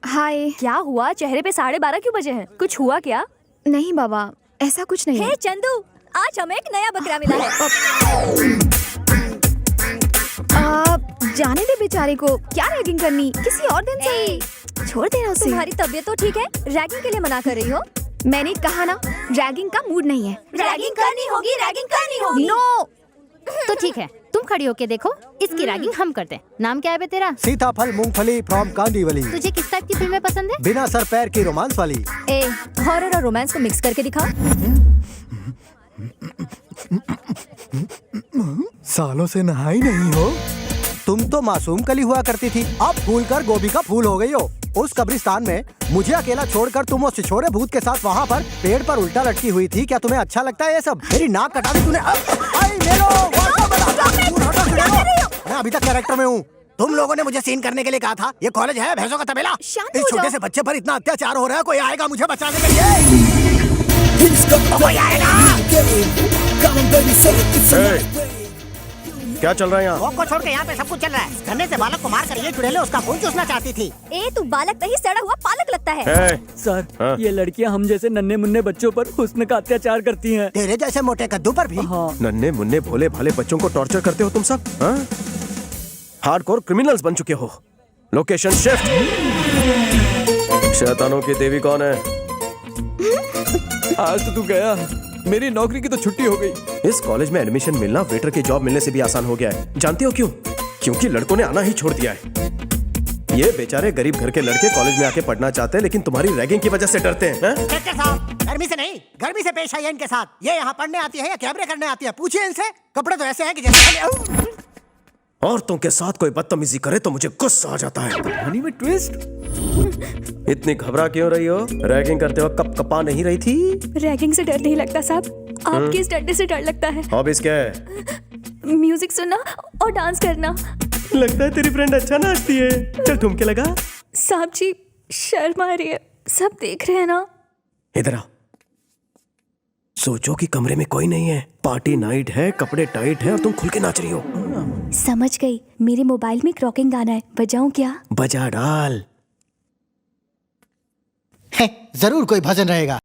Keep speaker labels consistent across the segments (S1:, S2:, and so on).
S1: हाय।
S2: क्या हुआ? चेहरे पे 12:30 क्यों बजे हैं? कुछ हुआ क्या?
S1: नहीं बाबा, ऐसा कुछ नहीं है।
S2: हे चंदू, आज हमें एक नया बकरा मिला है।
S1: जाने दे बेचारे को, क्या रैगिंग करनी, किसी और दिन से छोड़ देना उसे।
S2: तुम्हारी तबीयत तो ठीक है? रैगिंग के लिए मना कर रही हो?
S1: मैंने कहा ना, रैगिंग का मूड नहीं है।
S2: रैगिंग करनी होगी, रैगिंग करनी होगी।
S1: नो।
S3: तो ठीक है, तुम खड़ी होके देखो, इसकी रैगिंग हम करते हैं। नाम क्या है बे तेरा?
S4: सीताफल मूंगफली फ्रॉम कांदीवली।
S3: तुझे किस टाइप की फिल्में पसंद है?
S4: बिना सर पैर की रोमांस वाली।
S2: ए, हॉरर और रोमांस को मिक्स करके दिखाओ।
S4: सालों से नहाई नहीं हो। तुम तो मासूम कली हुआ करती थी, अब फूल कर गोभी का फूल हो गई हो। उस कब्रिस्तान में मुझे अकेला छोड़कर तुम उस छिछोरे भूत के साथ वहाँ पर पेड़ पर उल्टा लटकी हुई थी। क्या तुम्हें अच्छा लगता है ये सब? मेरी नाक कटा दी तूने। मैं अभी तक कैरेक्टर में हूँ। तुम लोगों ने मुझे सीन करने के लिए कहा था। ये कॉलेज है भैंसों का तबेला? इस छोटे से बच्चे पर इतना अत्याचार हो रहा है, कोई आएगा मुझे बचाने के लिए? कोई आएगा?
S5: क्या चल रहा है यहाँ?
S6: को छोड़ के यहाँ पे सब कुछ चल रहा है। गन्ने से बालक को मार कर ये चुड़ैले उसका खून चूसना चाहती थी।
S2: ए, तू बालक नहीं, सड़ा हुआ पालक लगता है।
S7: सर,
S5: हाँ?
S7: ये लड़कियाँ हम जैसे नन्हे मुन्ने बच्चों पर हुस्न का अत्याचार करती हैं।
S6: तेरे जैसे मोटे कद्दू पर भी।
S7: हाँ।
S5: नन्हे मुन्ने भोले भाले बच्चों को टॉर्चर करते हो तुम सब? हार्डकोर क्रिमिनल्स बन चुके हो। Location shift. शैतानों की देवी कौन है?
S7: आज तो तू गया, मेरी नौकरी की तो छुट्टी हो गई।
S5: इस कॉलेज में एडमिशन मिलना वेटर की जॉब मिलने से भी आसान हो गया है। जानते हो क्यों? क्योंकि लड़कों ने आना ही छोड़ दिया है। ये बेचारे गरीब घर के लड़के कॉलेज में आके पढ़ना चाहते हैं, लेकिन तुम्हारी रैगिंग की वजह से डरते हैं।
S6: इंस्पेक्टर साहब, गर्मी से नहीं, गर्मी से पेश आई है इनके साथ। ये यहाँ पढ़ने आती है या कैमरे करने आती है? पूछिए इनसे। कपड़े तो ऐसे हैं कि जैसे
S5: औरतों के साथ कोई बदतमीजी करे तो मुझे गुस्सा आ जाता है।
S7: कहानी में ट्विस्ट।
S5: इतनी घबरा क्यों रही हो? रैगिंग करते वक्त कप कपा नहीं रही थी?
S2: रैगिंग से डर नहीं लगता साहब, आपके इस डंडे से डर लगता है।
S5: हॉबीज क्या है?
S2: म्यूजिक सुनना और डांस करना।
S5: लगता है तेरी फ्रेंड अच्छा नाचती है। चल ठुमके लगा।
S2: साहब जी, शर्म आ रही है, सब देख रहे हैं ना।
S5: इधर आ। सोचो कि कमरे में कोई नहीं है, पार्टी नाइट है, कपड़े टाइट है और तुम खुल के नाच रही हो।
S2: समझ गई, मेरे मोबाइल में क्रॉकिंग गाना है, बजाऊं क्या?
S5: बजा डाल।
S6: जरूर कोई भजन रहेगा।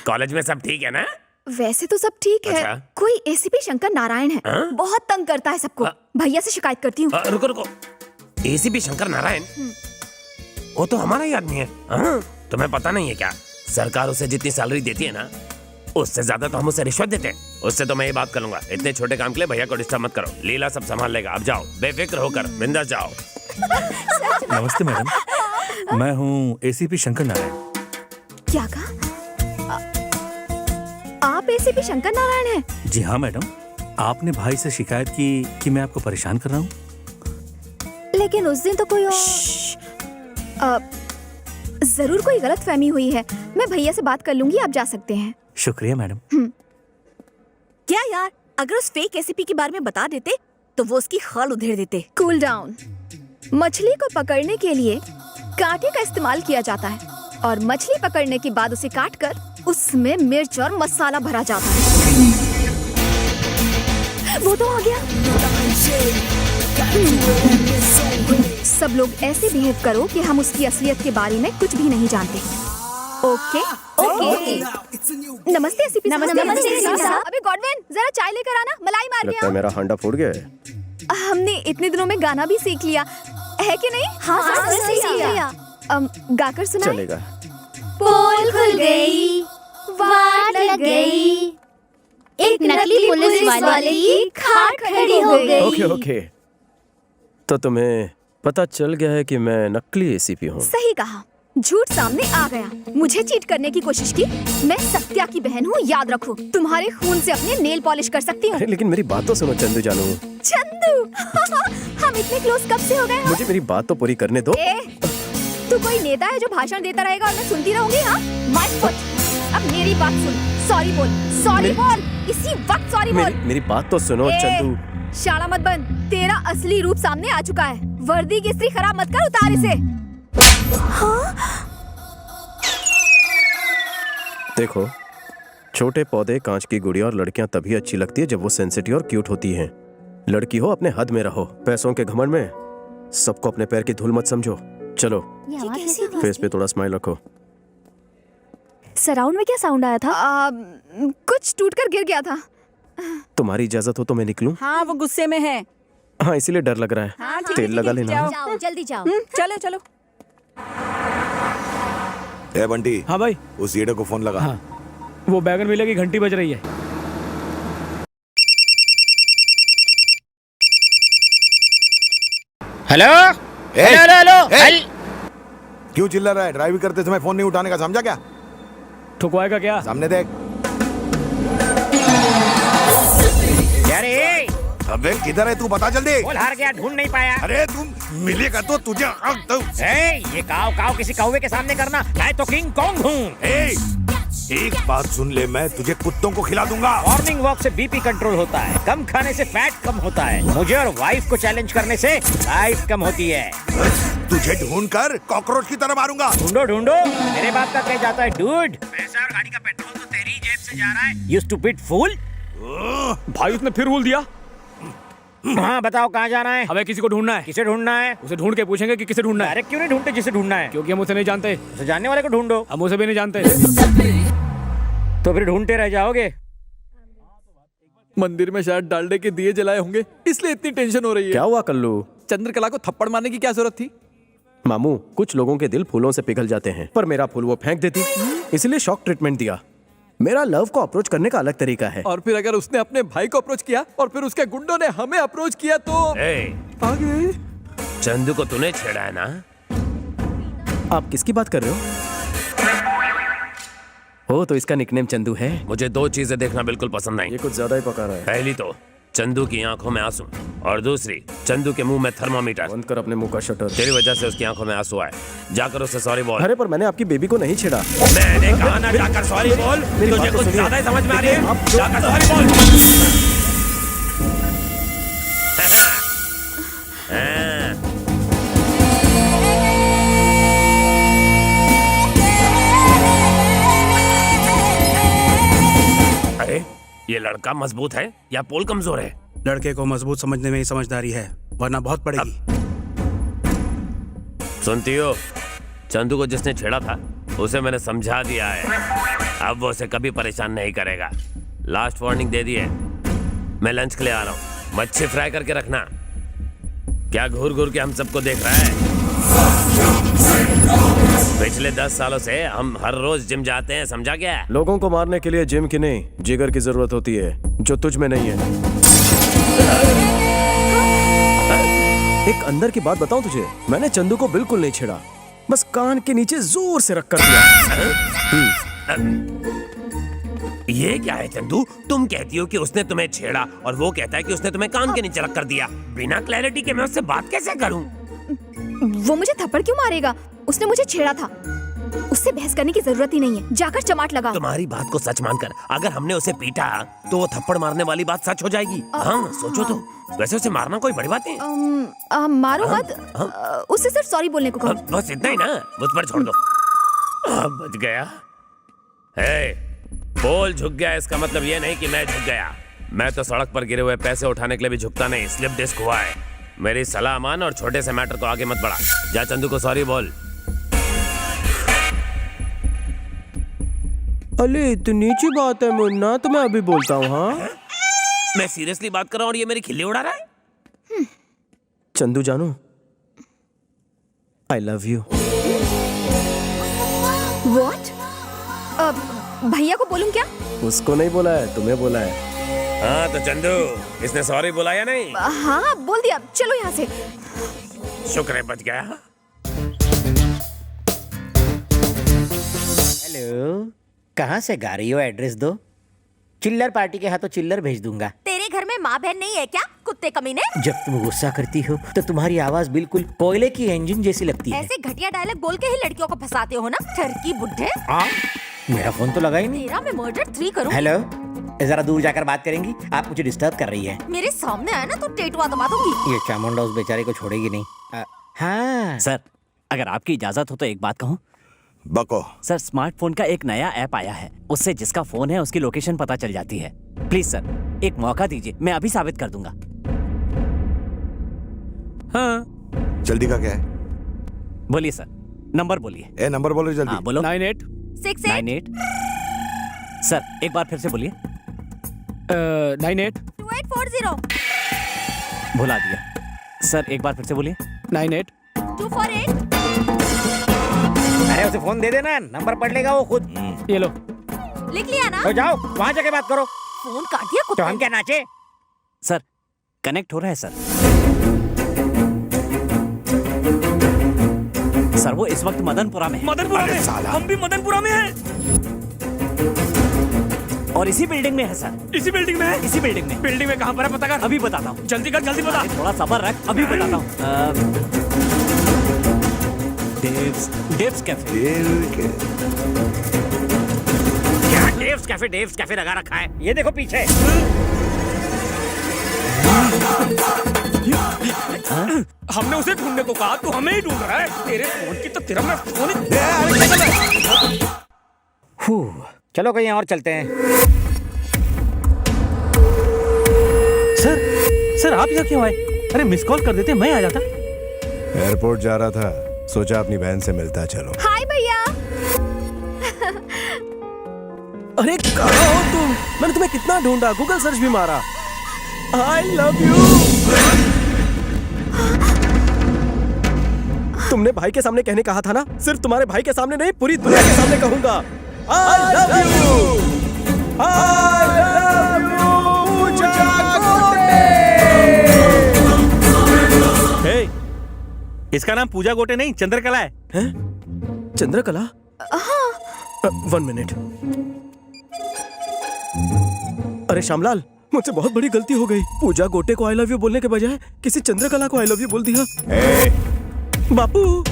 S8: कॉलेज में सब ठीक है ना?
S1: वैसे तो सब ठीक है।
S8: अच्छा?
S1: कोई एसीपी शंकर नारायण है, बहुत तंग करता है सबको। भैया से शिकायत करती हूँ।
S8: रुको रुको, एसीपी शंकर नारायण, वो तो हमारा ही आदमी है। तुम्हें पता नहीं है क्या? सरकार उसे जितनी सैलरी देती है ना, उससे ज्यादा तो हम उसे रिश्वत देते हैं। उससे तो मैं ये बात कर लूंगा। इतने छोटे काम के लिए भैया को डिस्टर्ब मत करो। लीला सब संभाल लेगा। अब जाओ, बेफिक्र होकर बिंदास जाओ।
S9: नमस्ते मैडम, मैं हूँ एसीपी शंकर नारायण।
S1: क्या कहा? आप एसीपी शंकर नारायण हैं?
S9: जी हाँ मैडम, आपने भाई से शिकायत की कि मैं आपको परेशान कर रहा हूँ।
S2: लेकिन उस दिन तो कोई और...
S1: जरूर कोई गलतफहमी हुई है। मैं भैया से बात कर लूंगी, आप जा सकते हैं।
S9: शुक्रिया मैडम।
S10: क्या यार, अगर उस फेक एसीपी के बारे में बता देते तो वो उसकी खाल उधेड़ देते।
S1: Cool down. मछली को पकड़ने के लिए कांटे का इस्तेमाल किया जाता है और मछली पकड़ने के बाद उसे काटकर उसमें मिर्च और मसाला भरा जाता है। वो तो आ गया। सब लोग ऐसे बिहेव करो कि हम उसकी असलियत के बारे में कुछ भी नहीं जानते। Okay okay. नमस्ते एसीपी साहब।
S2: नमस्ते साहब।
S1: अबे गॉडविन, जरा चाय लेकर आना, मलाई मार
S5: लगता है मेरा हांडा फूट गया है।
S1: हमने इतने दिनों में गाना भी सीख लिया है कि नहीं?
S2: हाँ, सीख लिया।
S1: गाकर सुना
S5: चलेगा।
S2: पोल खुल गई, वाट लग गई,
S3: एक नकली पुलिस वाले की खाट खड़ी हो गई।
S5: ओके ओके, तो तुम्हें पता चल गया है कि मैं नकली एसीपी हूँ।
S1: सही कहा, झूठ सामने आ गया। मुझे चीट करने की कोशिश की। मैं सत्या की बहन हूँ, याद रखो। तुम्हारे खून से अपने नेल पॉलिश कर सकती हूँ।
S5: अरे लेकिन मेरी बात तो सुनो चंदू जानू।
S1: चंदू हम इतने क्लोज कब से हो गए?
S5: मुझे मेरी बात तो पूरी करने दो।
S1: तू कोई नेता है जो भाषण देता रहेगा और मैं सुनती रहूंगी? हाँ, माय फुट। अब मेरी बात सुन, सॉरी बोल, सॉरी बोल, इसी वक्त सॉरी बोल।
S5: मेरी बात तो सुनो चंदू।
S1: शाला मत बन, तेरा असली रूप सामने आ चुका है। वर्दी की इस्त्री खराब मत कर, उतार इसे।
S5: देखो, छोटे पौधे, कांच की गुड़िया और लड़कियां तभी अच्छी लगती है जब वो सेंसिटिव और क्यूट होती हैं। लड़की हो अपने हद में रहो, पैसों के घमंड में सबको अपने पैर की धूल मत समझो। चलो फेस पे थोड़ा स्माइल रखो।
S2: सराउंड में क्या साउंड आया था?
S1: कुछ टूटकर गिर गया था।
S5: तुम्हारी इजाजत हो तो मैं निकलूं?
S10: हाँ, वो गुस्से में है।
S5: हाँ, इसीलिए डर लग रहा है।
S10: हाँ,
S5: तेल लगा लेना।
S3: जाओ जल्दी जाओ।
S10: चलो चलो।
S11: ए बंटी,
S7: हाँ भाई,
S11: उस ईडे को फोन लगा।
S7: हाँ, वो बैगन मिले की घंटी बज रही है।
S8: हेलो
S11: ए,
S8: हेलो
S11: ए, क्यों चिल्ला रहा है? ड्राइव करते समय फोन नहीं उठाने का, समझा क्या?
S7: ठुकवाएगा क्या?
S11: सामने देख।
S8: अरे
S11: अबे किधर है तू, बता जल्दी।
S8: बोल, हार गया, ढूंढ नहीं पाया।
S11: अरे तुम मिलेगा तो तुझे
S8: ये काव काव किसी कौवे के सामने करना, मैं तो किंग कॉन्ग हूँ।
S11: एक बात सुन ले, मैं तुझे कुत्तों को खिला दूंगा।
S8: मॉर्निंग वॉक से बीपी कंट्रोल होता है, कम खाने से फैट कम होता है, मुझे और वाइफ को चैलेंज करने से लाइफ कम होती है।
S11: तुझे ढूंढ कर कॉकरोच की तरह मारूंगा।
S8: ढूंढो ढूंढो, मेरे बाप का कह जाता है डूड। पैसा और गाड़ी का पेट्रोल तो तेरी जेब से जा रहा है, यू स्टूपिड फूल।
S7: भाई उसने फिर भूल दिया।
S8: हाँ बताओ, कहाँ जाना है?
S7: हमें किसी को ढूंढना है।
S8: किसे ढूंढना है?
S7: उसे ढूंढ के पूछेंगे कि किसे ढूंढना है।
S8: डायरेक्ट क्यों नहीं ढूंढते जिसे ढूंढना है?
S7: क्योंकि हम उसे नहीं जानते।
S8: उसे जानने वाले को ढूंढो।
S7: हम उसे भी नहीं जानते।
S8: तो फिर ढूंढते रह जाओगे।
S7: मंदिर में शायद डालडे के दिए जलाए होंगे, इसलिए इतनी टेंशन हो रही है।
S5: क्या हुआ कल्लू?
S7: चंद्रकला को थप्पड़ मारने की क्या जरूरत थी?
S5: मामू, कुछ लोगों के दिल फूलों से पिघल जाते हैं, पर मेरा फूल वो फेंक देती, इसलिए शॉक ट्रीटमेंट दिया। मेरा लव को अप्रोच करने का अलग तरीका है।
S7: और फिर अगर उसने अपने भाई को अप्रोच किया और फिर उसके गुंडों ने हमें अप्रोच किया तो आगे।
S8: चंदू को तूने छेड़ा है ना?
S5: आप किसकी बात कर रहे हो? ओ, तो इसका निकनेम चंदू है।
S8: मुझे दो चीजें देखना बिल्कुल पसंद नहीं।
S5: ये कुछ ज्यादा ही पका रहा है।
S8: पहली तो चंदू की आंखों में आंसू, और दूसरी चंदू के मुंह में थर्मामीटर।
S5: बंद कर अपने मुंह का शटर।
S8: तेरी वजह से उसकी आंखों में आंसू आए, जाकर उससे सॉरी बोल।
S5: अरे पर मैंने आपकी बेबी को नहीं छेड़ा।
S8: मैंने कहा ना, जाकर सॉरी बोल। तुझे कुछ ज्यादा ही समझ में आ रही है, जाकर सॉरी बोल। अरे ये लड़का मजबूत है या पोल कमजोर है?
S12: लड़के को मजबूत समझने में ही समझदारी है, वरना बहुत पड़ेगी।
S8: सुनती हो, चंदू को जिसने छेड़ा था उसे मैंने समझा दिया है, अब वो उसे कभी परेशान नहीं करेगा। लास्ट वार्निंग दे दी है। मैं लंच के लिए आ रहा हूँ, मच्छी फ्राई करके रखना। क्या घूर घूर के हम सबको देख रहा है? पिछले 10 सालों से हम हर रोज जिम जाते हैं, समझा क्या?
S5: लोगों को मारने के लिए जिम की नहीं, जिगर की जरूरत होती है, जो तुझ में नहीं है। एक अंदर की बात बताऊं तुझे, मैंने चंदू को बिल्कुल नहीं छेड़ा, बस कान के नीचे जोर से रख कर दिया।
S8: ये क्या है चंदू? तुम कहती हो कि उसने तुम्हें छेड़ा और वो कहता है कि उसने तुम्हें कान के नीचे रख कर दिया। बिना क्लैरिटी के मैं उससे बात कैसे करूं?
S1: वो मुझे थप्पड़ क्यों मारेगा? उसने मुझे छेड़ा था, उससे बहस करने की जरूरत ही नहीं है। जाकर चमाट लगाओ।
S8: तुम्हारी बात को सच मानकर अगर हमने उसे पीटा तो वो थप्पड़ मारने वाली बात सच हो जाएगी। हाँ सोचो तो। वैसे उसे मारना कोई बड़ी बात नहीं।
S1: मारो मत, उससे सिर्फ सॉरी बोलने को कहो।
S8: बस इतना ही ना, मुझ पर छोड़ दो। बच गया। पोल झुक गया, इसका मतलब ये नहीं कि मैं झुक गया। मैं तो सड़क पर गिरे हुए पैसे उठाने के लिए भी झुकता नहीं, स्लिप डिस्क हुआ है। मेरी सलाह मान और छोटे से मैटर को आगे मत बढ़ा। जा चंदू को सॉरी बोल।
S5: अरे इतनी सी बात है मुन्ना, तो मैं अभी बोलता हूँ। हाँ
S8: मैं सीरियसली बात कर रहा हूँ और ये मेरी खिल्ली उड़ा रहा है।
S5: चंदू जानू, आई लव यू।
S1: What? भैया को बोलूं क्या?
S5: उसको नहीं बोला है, तुम्हें बोला है।
S8: हाँ तो चंदू, इसने सॉरी बोला या नहीं?
S1: हाँ बोल दिया, चलो यहाँ से।
S8: शुक्र है बच गया।
S6: हेलो, कहाँ से गा रही हो? एड्रेस दो। चिल्लर पार्टी के हाथों चिल्लर भेज दूंगा।
S10: तेरे घर में माँ बहन नहीं है क्या, कुत्ते कमीने?
S6: जब तुम गुस्सा करती हो तो तुम्हारी आवाज बिल्कुल कोयले की इंजन जैसी लगती है।
S10: ऐसे घटिया डायलॉग बोल के ही लड़कियों को फंसाते हो ना, ठरकी बुड्ढे।
S6: मेरा फोन तो लगा ही नहीं।
S10: तेरा मैं मर्डर 3 करूँ।
S6: हेलो, जरा दूर जाकर बात करेंगी? आप मुझे डिस्टर्ब कर रही है।
S10: मेरे सामने आया ना तो टेटवा दबा दूंगी।
S6: ये चामुंडा उस बेचारे को छोड़ेगी नहीं। हाँ
S13: सर, अगर आपकी इजाजत हो तो एक बात कहूँ।
S11: बको।
S13: सर, स्मार्टफोन का एक नया ऐप आया है, उससे जिसका फोन है उसकी लोकेशन पता चल जाती है। प्लीज सर, एक मौका दीजिए, मैं अभी साबित कर दूंगा।
S9: हाँ,
S11: जल्दी का क्या है?
S13: बोलिए सर, नंबर बोलिए।
S11: ए नंबर बोलो जल्दी।
S13: हाँ बोलो।
S10: 9868
S13: 98। सर एक बार फिर से बोलिए।
S7: 98
S10: 2840
S13: भुला दिया। सर एक बार फिर से बोलिए।
S7: 98
S10: 248।
S6: अरे उसे फोन दे देना, नंबर पढ़ लेगा वो खुद।
S7: ये लो।
S10: लिख लिया ना?
S6: तो जाओ वहाँ जाके बात करो।
S10: फोन काट दिया
S6: तो
S10: कुत्ते
S6: हम क्या नाचे?
S13: सर कनेक्ट हो रहा है सर। सर वो इस वक्त मदनपुरा में है।
S9: मदनपुरा में? हम भी मदनपुरा में हैं।
S13: और इसी बिल्डिंग में है सर।
S9: इसी बिल्डिंग में है?
S13: इसी बिल्डिंग में।
S9: बिल्डिंग में कहाँ पर है पता कर।
S13: अभी बताता हूँ।
S9: जल्दी कर, जल्दी बता।
S13: थोड़ा सब्र रख, अभी बताता हूँ। डेव्स कैफे।
S8: क्या डेव्स कैफे लगा रखा है?
S6: ये देखो पीछे।
S9: हमने उसे ढूंढने को कहा, तू हमें ही ढूंढ रहा है। तेरे फोन की तो तेरा मैं फोन ही।
S6: चलो कहीं और चलते हैं।
S9: सर आप यहाँ क्यों आए? अरे मिस कॉल कर देते, मैं आ जाता।
S11: एयरपोर्ट जा रहा था, सोचा अपनी बहन से मिलता चलो।
S1: हाय भैया।
S5: अरे कहाँ हो तुम? मैंने तुम्हें कितना ढूंढा, गूगल सर्च भी मारा। आई लव यू। तुमने भाई के सामने कहने कहा था ना? सिर्फ तुम्हारे भाई के सामने नहीं, पूरी दुनिया के सामने कहूंगा। I love you. I love you Pooja Gote.
S9: Hey, इसका नाम पूजा गोटे नहीं, चंद्रकला है।
S5: हैं? चंद्रकला? हाँ। 1 मिनट। अरे श्यामलाल, मुझसे बहुत बड़ी गलती हो गई। पूजा गोटे को आई लव यू बोलने के बजाय किसी चंद्रकला को आई लव यू बोल दिया। बापू।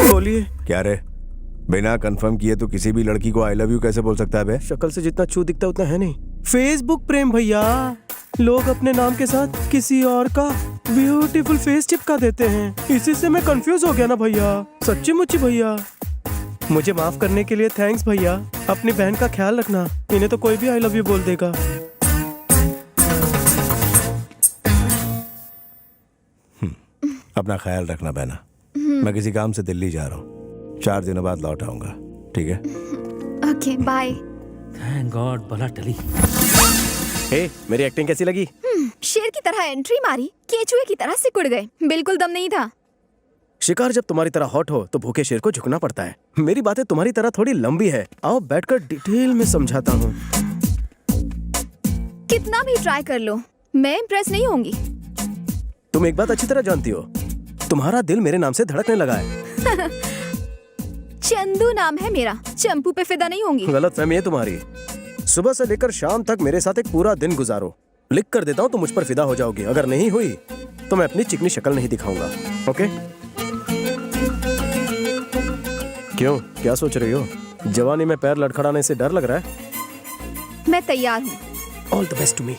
S5: बोलिए।
S11: क्या रे, बिना कंफर्म किए तो किसी भी लड़की को आई लव यू कैसे बोल सकता है बे?
S5: शक्ल से जितना छू दिखता उतना है नहीं। फेसबुक प्रेम भैया, लोग अपने नाम के साथ किसी और का ब्यूटीफुल फेस चिपका देते हैं। इसी से मैं कंफ्यूज हो गया ना भैया। सच्ची मुच्ची भैया, मुझे माफ करने के लिए थैंक्स भैया। अपनी बहन का ख्याल रखना, इन्हें तो कोई भी आई लव यू बोल देगा।
S11: अपना ख्याल रखना बहना। मैं किसी काम से दिल्ली जा रहा हूँ, 4 दिनों बाद लौट आऊंगा, ठीक है?
S1: Okay bye.
S9: थैंक गॉड बला टली।
S5: हे, मेरी एक्टिंग कैसी लगी?
S1: शेर की तरह एंट्री मारी, केचुए की तरह सिकुड़ गए। बिल्कुल दम नहीं था।
S5: शिकार जब तुम्हारी तरह हॉट हो तो भूखे शेर को झुकना पड़ता है। मेरी बातें तुम्हारी तरह थोड़ी लंबी है, आओ बैठकर डिटेल में समझाता हूँ।
S1: कितना भी ट्राई कर लो, मैं इम्प्रेस नहीं होंगी।
S5: तुम एक बात अच्छी तरह जानती हो, तुम्हारा दिल मेरे नाम से धड़कने लगा है।
S1: चंदू नाम है मेरा, चंपू पे फिदा नहीं होंगी।
S5: गलत फहमी है तुम्हारी। सुबह से लेकर शाम तक मेरे साथ एक पूरा दिन गुजारो, लिख कर देता हूँ तो मुझ पर फिदा हो जाओगी। अगर नहीं हुई तो मैं अपनी चिकनी शक्ल नहीं दिखाऊंगा। ओके? क्यों, क्या सोच रही हो? जवानी में पैर लड़खड़ाने से डर लग रहा है?
S1: मैं तैयार हूँ।
S5: All the best to me.